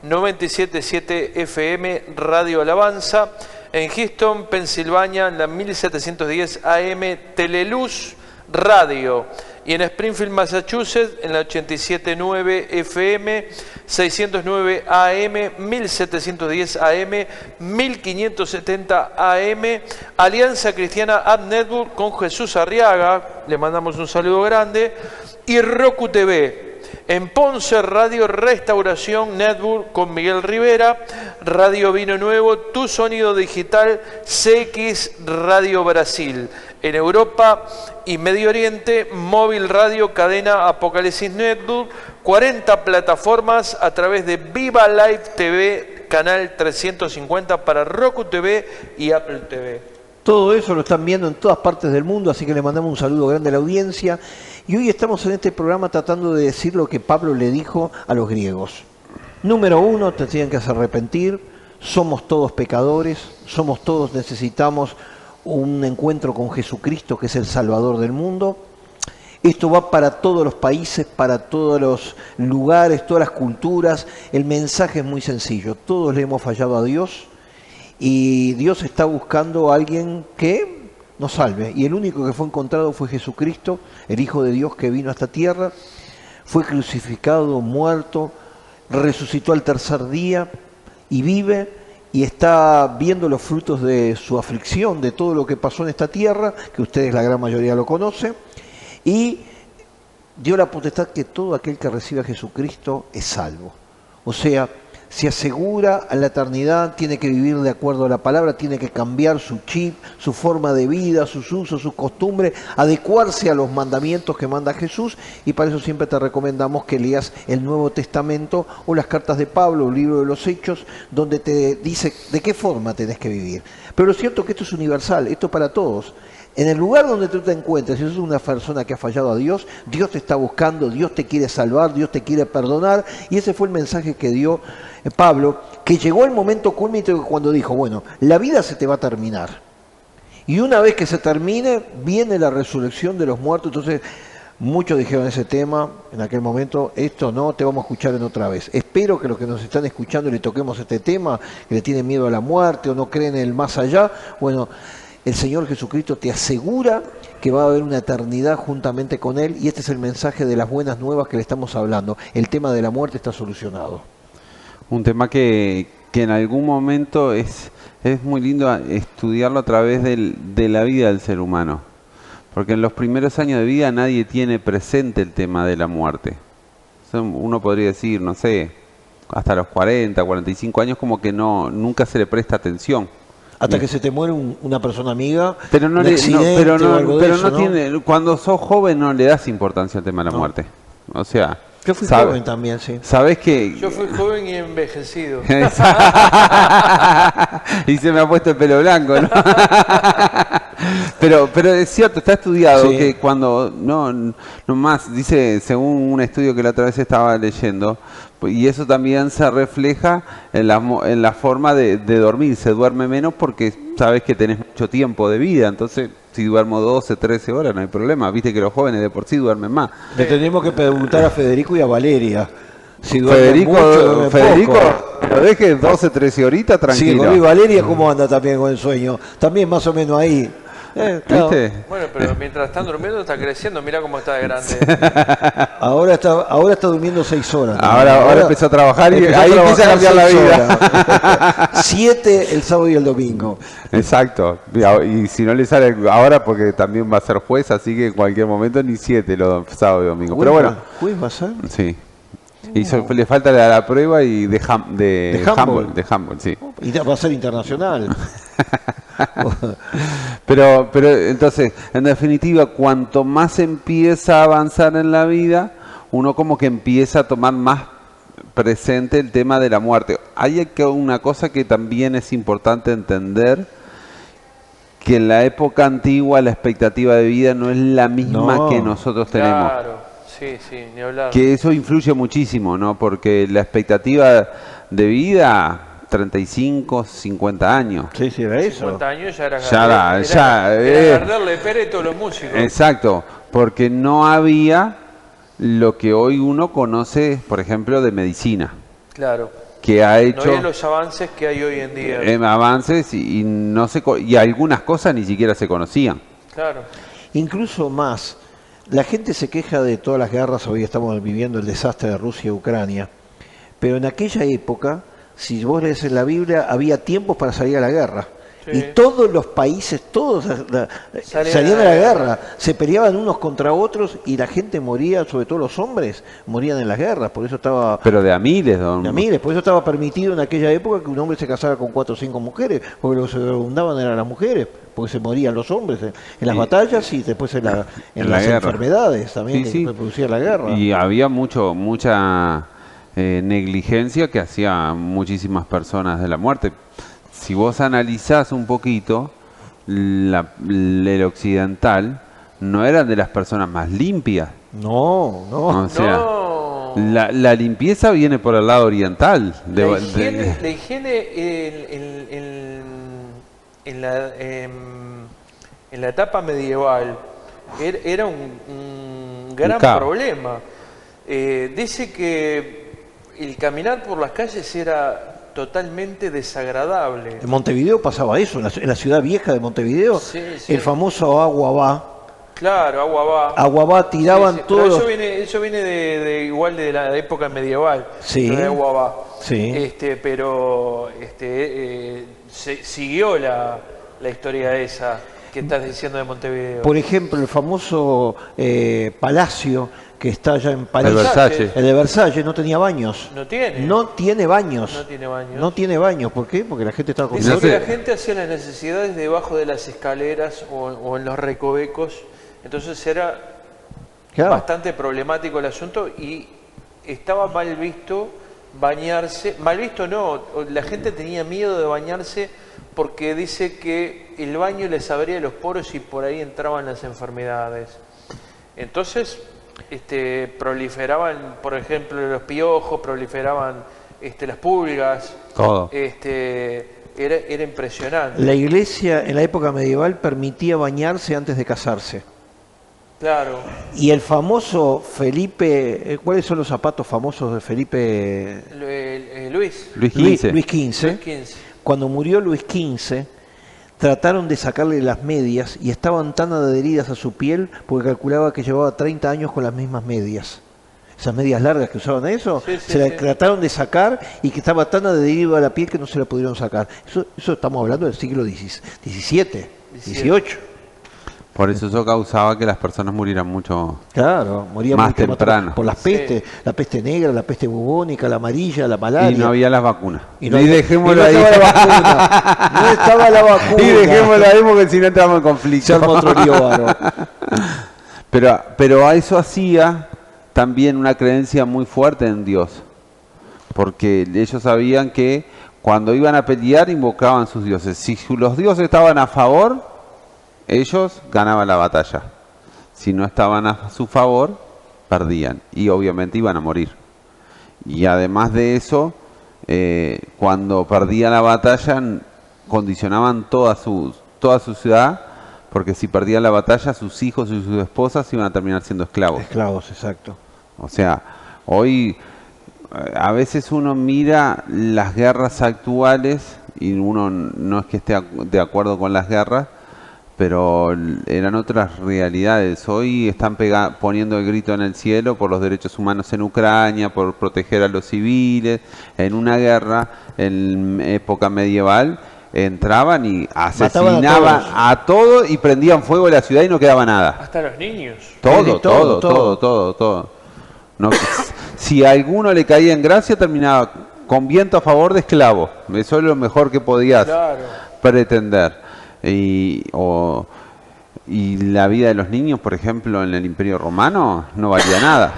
97.7 FM, Radio Alabanza. En Houston, Pensilvania, en la 1710 AM, Teleluz Radio. Y en Springfield, Massachusetts, en la 87.9 FM, 609 AM, 1710 AM, 1570 AM, Alianza Cristiana Ad Network con Jesús Arriaga, le mandamos un saludo grande, y Roku TV. En Ponce, Radio Restauración Network con Miguel Rivera, Radio Vino Nuevo, Tu Sonido Digital, CX Radio Brasil. En Europa y Medio Oriente, Móvil Radio Cadena Apocalipsis Network, 40 plataformas a través de Viva Live TV, canal 350 para Roku TV y Apple TV. Todo eso lo están viendo en todas partes del mundo, así que le mandamos un saludo grande a la audiencia. Y hoy estamos en este programa tratando de decir lo que Pablo le dijo a los griegos. Número uno, te tienen que arrepentir, somos todos pecadores, somos todos, necesitamos un encuentro con Jesucristo, que es el Salvador del mundo. Esto va para todos los países, para todos los lugares, todas las culturas. El mensaje es muy sencillo, todos le hemos fallado a Dios y Dios está buscando a alguien que nos salve, y el único que fue encontrado fue Jesucristo, el Hijo de Dios que vino a esta tierra, fue crucificado, muerto, resucitó al tercer día y vive y está viendo los frutos de su aflicción, de todo lo que pasó en esta tierra, que ustedes la gran mayoría lo conocen, y dio la potestad que todo aquel que recibe a Jesucristo es salvo. O sea, se asegura a la eternidad, tiene que vivir de acuerdo a la palabra, tiene que cambiar su chip, su forma de vida, sus usos, sus costumbres, adecuarse a los mandamientos que manda Jesús, y para eso siempre te recomendamos que leas el Nuevo Testamento o las cartas de Pablo, el libro de los Hechos, donde te dice de qué forma tenés que vivir. Pero lo cierto es que esto es universal, esto es para todos. En el lugar donde tú te encuentres, si sos una persona que ha fallado a Dios, Dios te está buscando, Dios te quiere salvar, Dios te quiere perdonar, y ese fue el mensaje que dio Pablo, que llegó el momento culmine cuando dijo, bueno, la vida se te va a terminar, y una vez que se termine, viene la resurrección de los muertos. Entonces, muchos dijeron ese tema en aquel momento, esto no, te vamos a escuchar en otra vez. Espero que los que nos están escuchando le toquemos este tema, que le tienen miedo a la muerte o no creen en el más allá, bueno, el Señor Jesucristo te asegura que va a haber una eternidad juntamente con Él, y este es el mensaje de las buenas nuevas que le estamos hablando. El tema de la muerte está solucionado. Un tema que en algún momento es muy lindo estudiarlo a través de la vida del ser humano. Porque en los primeros años de vida nadie tiene presente el tema de la muerte. Uno podría decir, no sé, hasta los 40, 45 años como que nunca se le presta atención. Hasta que se te muere una persona amiga, pero no, un accidente o algo de eso, ¿no? Tiene, cuando sos joven no le das importancia al tema de la muerte. O sea, Yo fui sabe- joven también, sí. sabes que Yo fui joven y envejecido. y se me ha puesto el pelo blanco, ¿no? pero es cierto, está estudiado Sí. que cuando no más dice, según un estudio que la otra vez estaba leyendo, y eso también se refleja en la forma de dormir. Se duerme menos porque sabes que tenés mucho tiempo de vida, entonces si duermo 12, 13 horas no hay problema. Viste que los jóvenes de por sí duermen más. Le tenemos que preguntar a Federico y a Valeria. Si duermen mucho, duermen Federico, poco. lo deje 12, 13 horitas Sí, tranquilo. y Valeria, ¿cómo anda también con el sueño? También más o menos ahí. Claro. ¿Viste? Bueno, pero mientras están durmiendo está creciendo, mira cómo está de grande. Ahora está durmiendo 6 horas. Ahora empezó a trabajar y empezó ahí trabajar empieza a cambiar la 6 vida. horas. 7 el sábado y el domingo. Exacto. Y si no le sale ahora, porque también va a ser juez, así que en cualquier momento ni 7 los sábados y domingos. Pero bueno, ¿Juez va a ser? sí. Le falta la prueba y de handball. handball, sí. Y va a ser internacional. Pero entonces, en definitiva, cuanto más empieza a avanzar en la vida, uno como que empieza a tomar más presente el tema de la muerte. Hay una cosa que también es importante entender, que en la época antigua la expectativa de vida no es la misma No. que nosotros tenemos. Claro, sí, ni hablar. Que eso influye muchísimo, ¿no? Porque la expectativa de vida, 35, 50 años. Sí, era eso. 50 años ya era Ya Gardel, era, era Gardel, Lepera y todos los músicos. Exacto, porque no había lo que hoy uno conoce, por ejemplo, de medicina, Claro. que ha No hecho había los avances que hay hoy en día. avances y no y algunas cosas ni siquiera se conocían. Claro. Incluso más, la gente se queja de todas las guerras, hoy estamos viviendo el desastre de Rusia y Ucrania, pero en aquella época, si vos lees en la Biblia, había tiempos para salir a la guerra. Sí. Y todos los países, todos salían a la guerra, se peleaban unos contra otros y la gente moría, sobre todo los hombres, morían en las guerras, por eso estaba... Pero de a miles, don. Por eso estaba permitido en aquella época que un hombre se casara con 4 o 5 mujeres, porque los que abundaban eran las mujeres, porque se morían los hombres en las batallas y después en la las guerra. enfermedades también Sí, sí. que producía la guerra. Y había mucha negligencia que hacía muchísimas personas de la muerte. Si vos analizás un poquito, el occidental no eran de las personas más limpias. No. O sea, No. la limpieza viene por el lado oriental. La higiene en la etapa medieval era un gran caos. problema. Dice que el caminar por las calles era totalmente desagradable. En Montevideo pasaba eso, en la ciudad vieja de Montevideo, Sí, sí. el famoso agua va, Claro, agua va. tiraban Sí, sí, pero todos. eso viene de igual de la época medieval. Sí. lo de agua va. Sí. Pero siguió la historia esa que estás diciendo de Montevideo. Por ejemplo, el famoso palacio que está allá en París, El Versalles. el de Versalles, no tenía baños. No tiene. No tiene baños. No tiene baños. No tiene baños. ¿Por qué? Porque la gente estaba Dice No que sé. la gente hacía las necesidades debajo de las escaleras o en los recovecos. Entonces era Claro. bastante problemático el asunto y estaba mal visto bañarse. Mal visto no, la gente tenía miedo de bañarse porque dice que el baño les abría los poros y por ahí entraban las enfermedades. Entonces proliferaban, por ejemplo, los piojos, proliferaban las pulgas. Todo. Era impresionante. La iglesia en la época medieval permitía bañarse antes de casarse. Claro. Y el famoso Felipe, ¿cuáles son los zapatos famosos de Felipe? Luis. Luis XV. Luis XV. Cuando murió Luis XV, trataron de sacarle las medias y estaban tan adheridas a su piel porque calculaba que llevaba 30 años con las mismas medias. Esas medias largas que usaban eso, Sí, se las sí. trataron de sacar y que estaba tan adherido a la piel que no se la pudieron sacar. Eso estamos hablando del siglo XVII, XVIII. Por eso causaba que las personas murieran mucho. Claro, moría Más mucho temprano. por las pestes, la peste negra, la peste bubónica, la amarilla, la malaria. Y no había las vacunas. Y no estaba la vacuna. No estaba la vacuna. Y dejémoslo ahí porque si no entramos en Se conflicto. armó otro lío bárbaro. Pero a eso hacía también una creencia muy fuerte en Dios, porque ellos sabían que cuando iban a pelear invocaban sus dioses. Si los dioses estaban a favor, ellos ganaban la batalla. Si no estaban a su favor, perdían y obviamente iban a morir. Y además de eso, cuando perdían la batalla, condicionaban toda su ciudad, porque si perdían la batalla, sus hijos y sus esposas iban a terminar siendo esclavos. Esclavos, exacto. O sea, hoy a veces uno mira las guerras actuales y uno no es que esté de acuerdo con las guerras, pero eran otras realidades. Hoy están poniendo el grito en el cielo por los derechos humanos en Ucrania, por proteger a los civiles. En una guerra, en época medieval, entraban y asesinaban a todos y prendían fuego en la ciudad y no quedaba nada. Hasta los niños. Todo. No, si a alguno le caía en gracia, terminaba con viento a favor de esclavo. Eso es lo mejor que podías pretender. Y la vida de los niños, por ejemplo, en el Imperio Romano, no valía nada.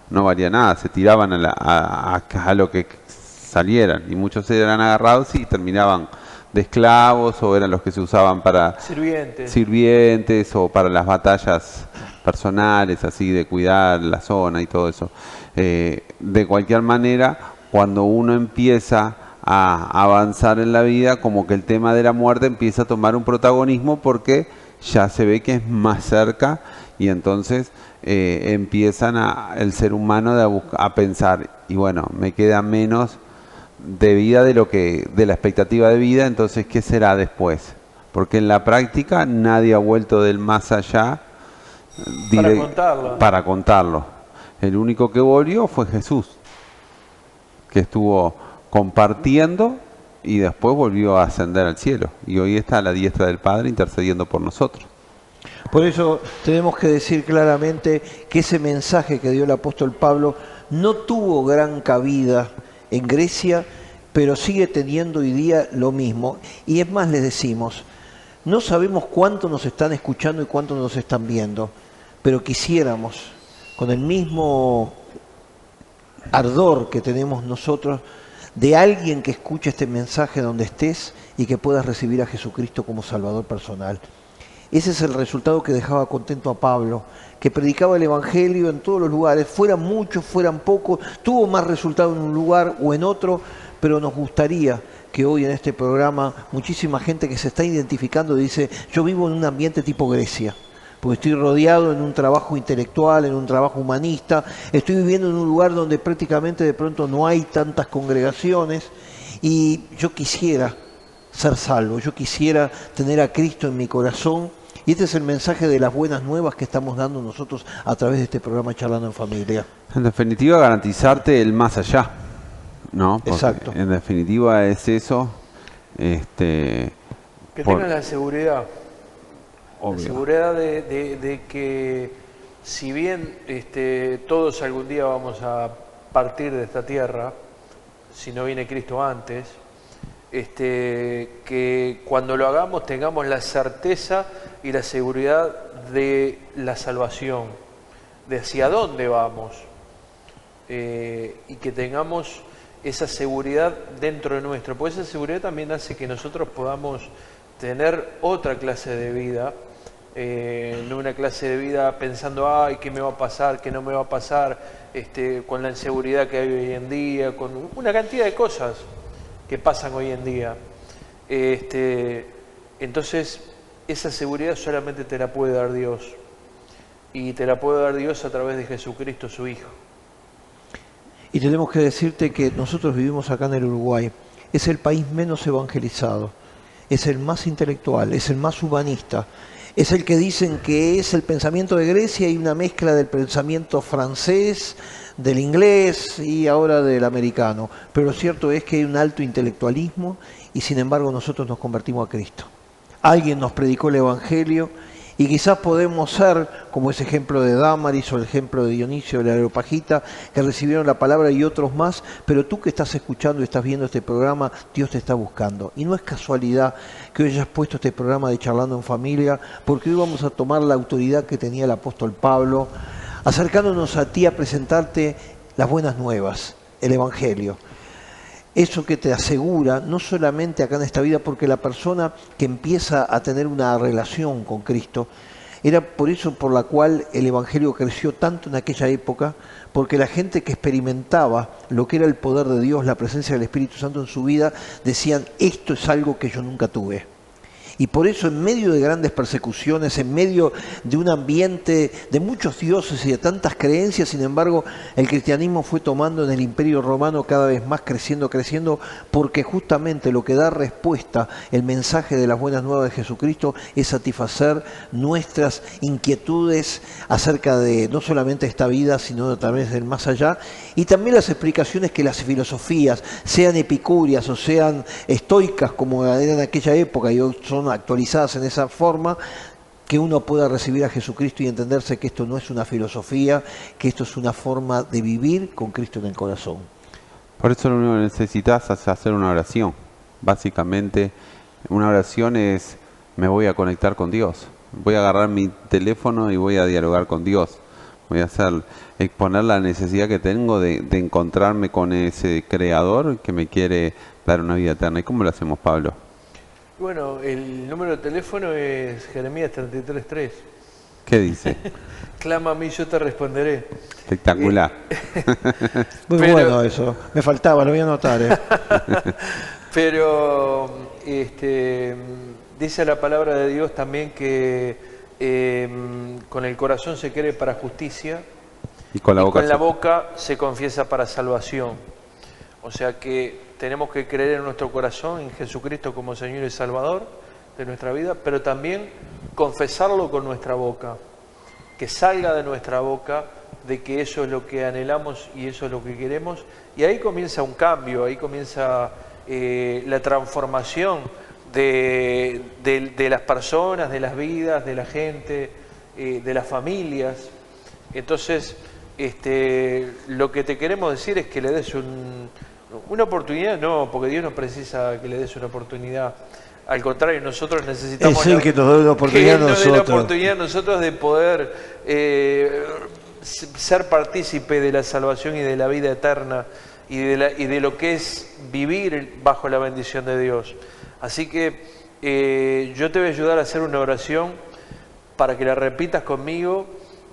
No valía nada. Se tiraban a lo que salieran. Y muchos eran agarrados y terminaban de esclavos, o eran los que se usaban para sirvientes o para las batallas personales, así de cuidar la zona y todo eso. De cualquier manera, cuando uno empieza a avanzar en la vida, como que el tema de la muerte empieza a tomar un protagonismo porque ya se ve que es más cerca y entonces empiezan el ser humano a pensar, y bueno, me queda menos de vida de la expectativa de vida, entonces ¿qué será después? Porque en la práctica nadie ha vuelto del más allá para contarlo. El único que volvió fue Jesús, que estuvo compartiendo y después volvió a ascender al cielo y hoy está a la diestra del Padre intercediendo por nosotros. Por eso tenemos que decir claramente que ese mensaje que dio el apóstol Pablo no tuvo gran cabida en Grecia, pero sigue teniendo hoy día lo mismo. Y es más, les decimos, no sabemos cuánto nos están escuchando y cuánto nos están viendo, pero quisiéramos, con el mismo ardor que tenemos nosotros, de alguien que escuche este mensaje donde estés y que puedas recibir a Jesucristo como Salvador personal. Ese es el resultado que dejaba contento a Pablo, que predicaba el Evangelio en todos los lugares, fueran muchos, fueran pocos, tuvo más resultado en un lugar o en otro, pero nos gustaría que hoy en este programa muchísima gente que se está identificando dice, yo vivo en un ambiente tipo Grecia, porque estoy rodeado en un trabajo intelectual, en un trabajo humanista, estoy viviendo en un lugar donde prácticamente de pronto no hay tantas congregaciones y yo quisiera ser salvo, yo quisiera tener a Cristo en mi corazón. Y este es el mensaje de las buenas nuevas que estamos dando nosotros a través de este programa Charlando en Familia. En definitiva, garantizarte el más allá, ¿no? Porque exacto. En definitiva es eso. Que tengan la seguridad. Obvio. La seguridad de que si bien todos algún día vamos a partir de esta tierra, si no viene Cristo antes, que cuando lo hagamos tengamos la certeza y la seguridad de la salvación, de hacia dónde vamos, y que tengamos esa seguridad dentro de nuestro, porque esa seguridad también hace que nosotros podamos tener otra clase de vida, no una clase de vida pensando, ay, ¿qué me va a pasar? ¿Qué no me va a pasar? Con la inseguridad que hay hoy en día, con una cantidad de cosas que pasan hoy en día. Entonces, esa seguridad solamente te la puede dar Dios. Y te la puede dar Dios a través de Jesucristo, su Hijo. Y tenemos que decirte que nosotros vivimos acá en el Uruguay. Es el país menos evangelizado. Es el más intelectual, es el más humanista. Es el que dicen que es el pensamiento de Grecia y una mezcla del pensamiento francés, del inglés y ahora del americano. Pero lo cierto es que hay un alto intelectualismo y sin embargo nosotros nos convertimos a Cristo. Alguien nos predicó el Evangelio y quizás podemos ser, como ese ejemplo de Dámaris o el ejemplo de Dionisio de la Areopagita, que recibieron la palabra y otros más, pero tú que estás escuchando y estás viendo este programa, Dios te está buscando. Y no es casualidad que hoy hayas puesto este programa de Charlando en Familia, porque hoy vamos a tomar la autoridad que tenía el apóstol Pablo acercándonos a ti a presentarte las buenas nuevas, el Evangelio. Eso que te asegura, no solamente acá en esta vida, porque la persona que empieza a tener una relación con Cristo, era por eso por la cual el Evangelio creció tanto en aquella época, porque la gente que experimentaba lo que era el poder de Dios, la presencia del Espíritu Santo en su vida, decían, esto es algo que yo nunca tuve. Y por eso en medio de grandes persecuciones, en medio de un ambiente de muchos dioses y de tantas creencias, sin embargo, el cristianismo fue tomando en el Imperio Romano cada vez más creciendo, porque justamente lo que da respuesta, el mensaje de las buenas nuevas de Jesucristo, es satisfacer nuestras inquietudes acerca de no solamente esta vida, sino también del más allá, y también las explicaciones que las filosofías, sean epicúreas o sean estoicas, como eran en aquella época, y hoy son actualizadas en esa forma, que uno pueda recibir a Jesucristo y entenderse que esto no es una filosofía, que esto es una forma de vivir con Cristo en el corazón. Por eso lo único que necesitas es hacer una oración. Básicamente, una oración es, me voy a conectar con Dios. Voy a agarrar mi teléfono y voy a dialogar con Dios. Voy a exponer la necesidad que tengo de encontrarme con ese Creador que me quiere dar una vida eterna. ¿Y cómo lo hacemos, Pablo? Bueno, el número de teléfono es Jeremías 33:3. ¿Qué dice? Clama a mí, yo te responderé. Espectacular. Muy bueno eso, me faltaba, lo voy a anotar. Pero dice la palabra de Dios también que con el corazón se cree para justicia y con la boca se confiesa para salvación. O sea que tenemos que creer en nuestro corazón, en Jesucristo como Señor y Salvador de nuestra vida, pero también confesarlo con nuestra boca, que salga de nuestra boca de que eso es lo que anhelamos y eso es lo que queremos, y ahí comienza un cambio, ahí comienza la transformación de las personas, de las vidas, de la gente, de las familias. Entonces, lo que te queremos decir es que le des una oportunidad, no, porque Dios no precisa que le des una oportunidad. Al contrario, nosotros necesitamos es el que nos da una oportunidad que nos dé la oportunidad a nosotros de poder ser partícipe de la salvación y de la vida eterna y de lo que es vivir bajo la bendición de Dios. Así que yo te voy a ayudar a hacer una oración para que la repitas conmigo,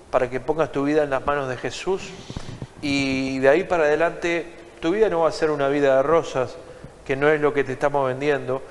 para que pongas tu vida en las manos de Jesús, y de ahí para adelante tu vida no va a ser una vida de rosas, que no es lo que te estamos vendiendo.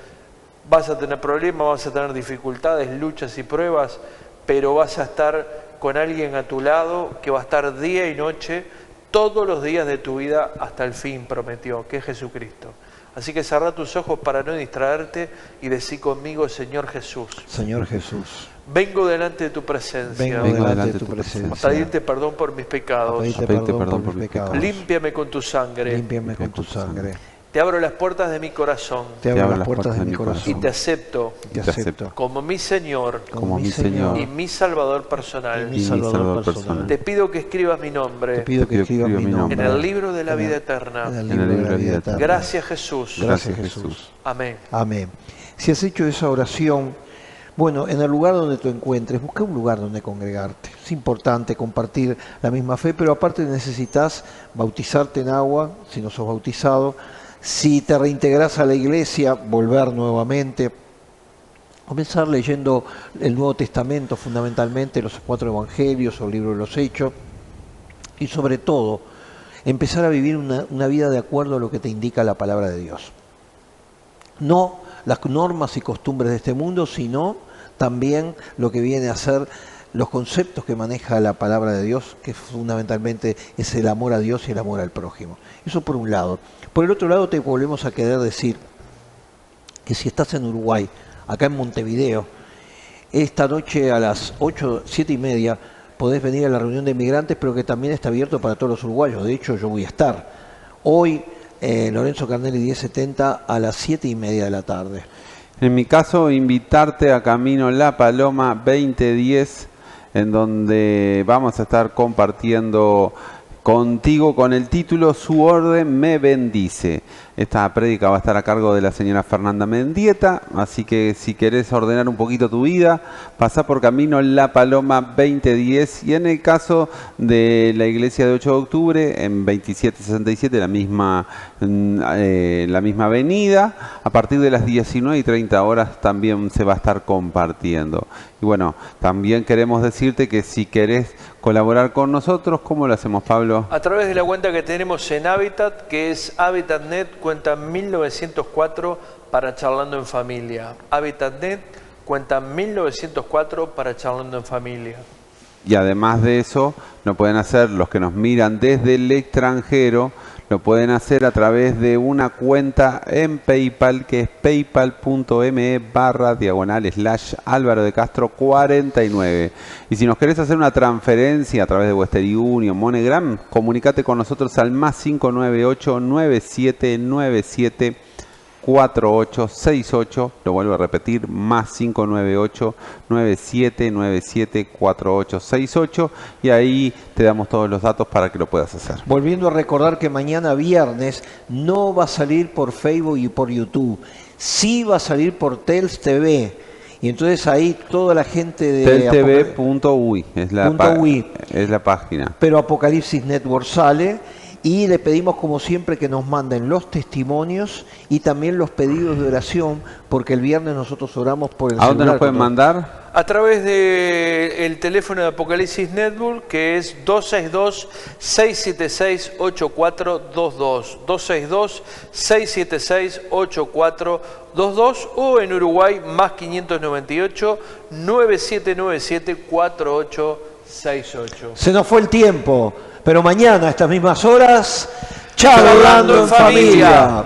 Vas a tener problemas, vas a tener dificultades, luchas y pruebas, pero vas a estar con alguien a tu lado que va a estar día y noche, todos los días de tu vida hasta el fin, prometió, que es Jesucristo. Así que cerrá tus ojos para no distraerte y decí conmigo, Señor Jesús. Señor Jesús. Vengo delante de tu presencia. Vengo delante de tu presencia. A pedirte perdón por mis pecados. A pedirte perdón por mis pecados. Límpiame con tu sangre. Límpiame con tu sangre. Te abro las puertas de mi corazón. Te abro las puertas de mi corazón. Y te acepto. Te acepto. Como mi Señor. Como mi Señor. Y mi Salvador personal. Y mi Salvador personal. Te pido que escribas mi nombre. Te pido que escribas mi nombre. En el libro de la vida eterna. En el libro de la vida eterna. Gracias, Jesús. Gracias, Jesús. Amén. Amén. Si has hecho esa oración, bueno, en el lugar donde te encuentres, busca un lugar donde congregarte. Es importante compartir la misma fe, pero aparte necesitas bautizarte en agua, si no sos bautizado. Si te reintegras a la iglesia, volver nuevamente. Comenzar leyendo el Nuevo Testamento, fundamentalmente los 4 evangelios o el libro de los Hechos. Y sobre todo, empezar a vivir una vida de acuerdo a lo que te indica la palabra de Dios. No las normas y costumbres de este mundo, sino también lo que viene a ser los conceptos que maneja la palabra de Dios, que fundamentalmente es el amor a Dios y el amor al prójimo. Eso por un lado. Por el otro lado te volvemos a querer decir que si estás en Uruguay, acá en Montevideo, esta noche a las 7:30 podés venir a la reunión de inmigrantes, pero que también está abierto para todos los uruguayos. De hecho, yo voy a estar hoy Lorenzo Carnelli 1070 a las 7:30 de la tarde. En mi caso, invitarte a Camino La Paloma 2010, en donde vamos a estar compartiendo contigo con el título Su orden me bendice. Esta prédica va a estar a cargo de la señora Fernanda Mendieta, así que si querés ordenar un poquito tu vida, pasá por Camino La Paloma 2010 y en el caso de la iglesia de 8 de octubre en 2767, la misma avenida, a partir de las 19:30 también se va a estar compartiendo. Y bueno, también queremos decirte que si querés colaborar con nosotros, ¿cómo lo hacemos, Pablo? A través de la cuenta que tenemos en Habitat, que es HabitatNet, cuenta 1904 para Charlando en Familia. HabitatNet, cuenta 1904 para Charlando en Familia. Y además de eso, lo pueden hacer los que nos miran desde el extranjero, lo pueden hacer a través de una cuenta en PayPal, que es paypal.me//Álvaro de Castro 49. Y si nos querés hacer una transferencia a través de Western Union, MoneyGram, comunicate con nosotros al +598 9797 4868, lo vuelvo a repetir, +598 9797 4868, y ahí te damos todos los datos para que lo puedas hacer. Volviendo a recordar que mañana viernes no va a salir por Facebook y por YouTube, sí va a salir por Tels TV. Y entonces ahí toda la gente de teltv.uy es la página. Pero Apocalipsis Network sale. Y le pedimos, como siempre, que nos manden los testimonios y también los pedidos de oración, porque el viernes nosotros oramos por el celular. ¿A dónde nos pueden mandar? A través del teléfono de Apocalipsis Network, que es 262-676-8422. 262-676-8422, o en Uruguay, +598 9797 4868. Se nos fue el tiempo. Pero mañana a estas mismas horas, charlando en familia.